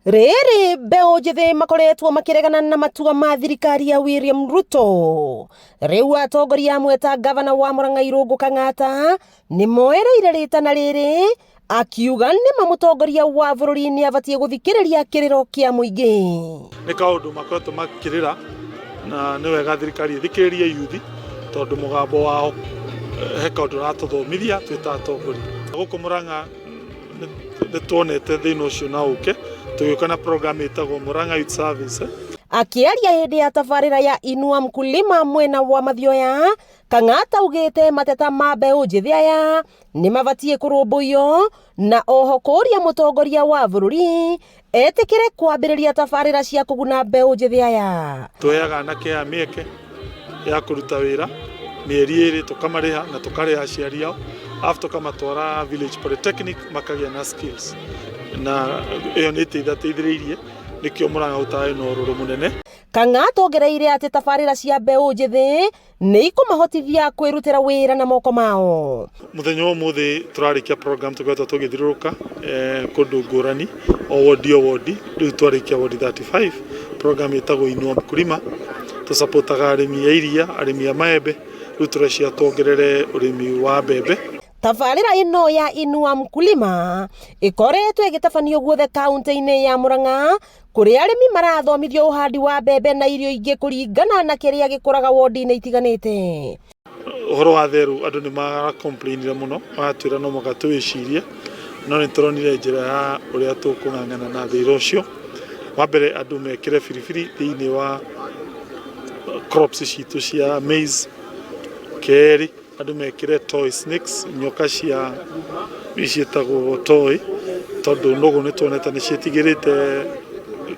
Rĩrĩ mbeũ njĩthĩ makoretwo makĩregana na matua ma thirikari ya William Ruto. Rĩu atongoria amwe ta gavana wa Murang'a Irũngũ Kang'ata nĩmoereire rĩtana rĩrĩ, akiuga nĩma mũtongoria wa bũrũri nĩabatie gũthikĩrĩria kĩrĩro kĩa mũingĩ. Nĩ kaũndũ makoretwo makĩrĩra na nĩ wega thirikari ĩthikĩrĩrie yuthi tondũ mũgambo wao he kaũndũ ratũthomithia twĩ ta atongoria. Gũkũ Murang'a nĩtuonete thĩna ũcio na ũke tũgĩũka na program ĩtagwo Murang'a Youth Service. Akĩaria hĩndĩ ya tabarĩra ya Inua Mkulima mwena wa Mathioya, Kang'ata augĩte mateta ma mbeũ njĩthĩ aya nĩmabatie kũrũmbũiyo na oho kũria mũtongoria wa bũrũri etĩkĩre kwambĩrĩria tabarĩra cia kũguna mbeũ njĩthĩ aya. Tuoyaga anake aya mĩeke ya kũruta wĩra mĩeri ĩrĩ tũkamarĩha na tũkarĩha aciari ao, after tukamatwara village polytechnic makagĩa na skills, na ĩyo nĩ ĩteithĩrĩirie nĩkĩo Murang'a gũtarĩ na ũrũrũ mũnene. Kang'ata ongereire atĩ tabarĩra cia mbeũ njĩthĩ nĩ ikũmahotithia kwĩrutĩra wĩra na moko mao. Mũthenya wa ũmũthĩ tũrarĩkia program tũkoretwo tũgĩthiũrũrũka kũndũ ngũrani o wodi, rĩu twarĩkia wodi 35 program ĩtagwo Inua Mkulima, tũsapotaga arĩmi a iria, arĩmi a maembe, rĩu tũracia tuongerere ũrĩmi wa mbembe. Tabarĩra ĩno ya Inua Mkulima ĩkoretwo ĩgĩtabanio guothe kaunti-inĩ ya Murang'a, kũrĩa arĩmi marathomithio ũhandi wa mbembe na irio ingĩ kũringana na kĩrĩa gĩkũraga wodi-inĩ itiganĩte. Ũhoro wa therũ andũ nĩ mara-complainire mũno, magatwĩra no mũhaka tũwĩcirie, no nĩtũronire njĩra ya ũrĩa tũkũng'ang'ana na thĩna ũcio. Wa mbere andũ mekĩre biribiri thĩinĩ wa crops citũ cia maize. Kerĩ andũ mekĩre toy snakes, nyoka cia ciĩtagwo toy, tondũ nũgũ nĩtuonete nĩciĩtigĩrĩte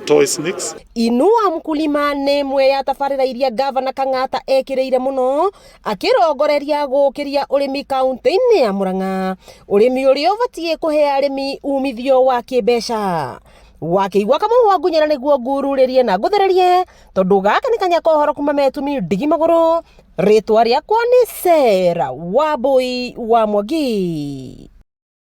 toy snakes. Inua Mkulima nĩ ĩmwe ya tabarĩra iria gavana Kang'ata ekĩrĩire mũno, akĩrongoreria gũkĩria ũrĩmi kaunti-inĩ ya Murang'a, ũrĩmi ũrĩa ũbatie kũhe arĩmi umithio wa kĩmbeca. Wakĩigua Kamau wa Ngunyara nĩguo ngururĩrie na ngũthererie, tondũ gaka nĩ kanya kohoro kuma Metumi Ndigi Magũrũ, rĩtwa rĩakwa nĩ Sarah Wambui wa Mwangi.